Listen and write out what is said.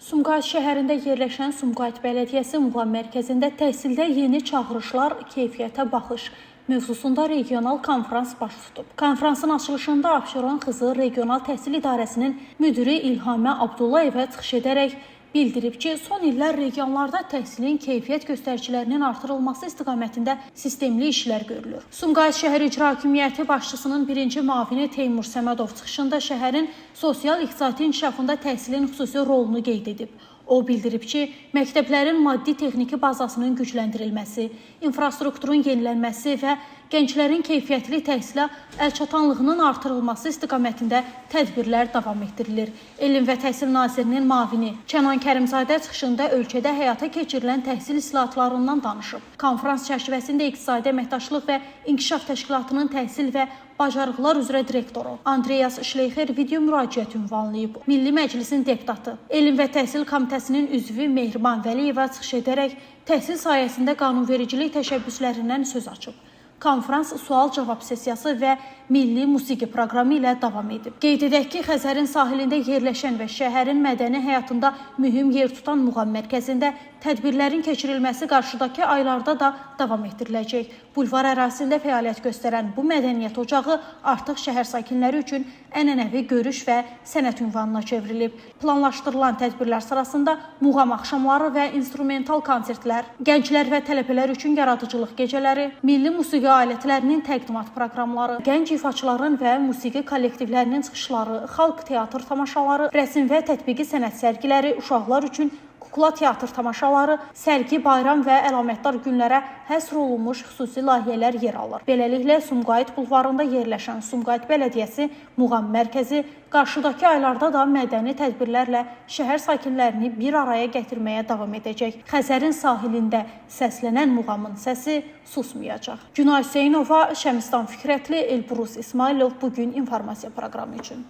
Sumqayıt şəhərində yerləşən Sumqayıt Bələdiyyəsi Muğam mərkəzində təhsildə yeni çağırışlar, keyfiyyətə baxış mövzusunda regional konfrans baş tutub. Konfransın açılışında Abşeron Xızı Regional Təhsil İdarəsinin müdiri İlhamə Abdullayevə çıxış edərək bildirib ki, son illər regionlarda təhsilin keyfiyyət göstəricilərinin artırılması istiqamətində sistemli işlər görülür. Sumqayıt şəhər icra hakimiyyəti başçısının birinci müavini Teymur Səmədov çıxışında şəhərin sosial-iqtisadi inkişafında təhsilin xüsusi rolunu qeyd edib. O bildirib ki, məktəblərin maddi-texniki bazasının gücləndirilməsi, infrastrukturun yenilənməsi və gənclərin keyfiyyətli təhsilə əlçatanlığının artırılması istiqamətində tədbirlər davam etdirilir. Elm və Təhsil Nazirinin müavini Kənan Kərimzadə çıxışında ölkədə həyata keçirilən təhsil islahatlarından danışıb. Konfrans çərçivəsində İqtisadi Əməkdaşlıq və İnkişaf Təşkilatının təhsil və bacarıqlar üzrə direktoru Andreas Şleyxer video müraciət ünvanlayıb. Milli Məclisin deputatı, Elm və Təhsil Komitəsinin üzvü Mehriban Vəliyeva çıxış edərək təhsil sayəsində qanunvericilik təşəbbüslərindən söz açıb. Konfrans sual-cavab sessiyası və milli musiqi proqramı ilə davam edib. Qeyd edək ki, Xəzərin sahilində yerləşən və şəhərin mədəni həyatında mühüm yer tutan Muğam mərkəzində tədbirlərin keçirilməsi qarşıdakı aylarda da davam etdiriləcək. Bulvar ərazisində fəaliyyət göstərən bu mədəniyyət ocağı artıq şəhər sakinləri üçün ənənəvi görüş və sənət ünvanına çevrilib. Planlaşdırılan tədbirlər sırasında Muğam axşamları və instrumental konsertlər, gənclər və tələbələr üçün yaradıcılıq gecələri, milli musiqi alətlərinin təqdimat proqramları, gənc ifaçıların və musiqi kollektivlərinin çıxışları, xalq teatr tamaşaları, rəsm və tətbiqi sənət sərgiləri, uşaqlar üçün kukla teatr tamaşaları, sərgi, bayram və əlamətdar günlərə həsr olunmuş xüsusi layihələr yer alır. Beləliklə, Sumqayıt bulvarında yerləşən Sumqayıt Bələdiyyəsi Muğam mərkəzi qarşıdakı aylarda da mədəni tədbirlərlə şəhər sakinlərini bir araya gətirməyə davam edəcək. Xəzərin sahilində səslənən Muğamın səsi susmayacaq. Günay Hüseynova, Şəmistan Fikrətli, Elbrus İsmailov bugün informasiya proqramı üçün.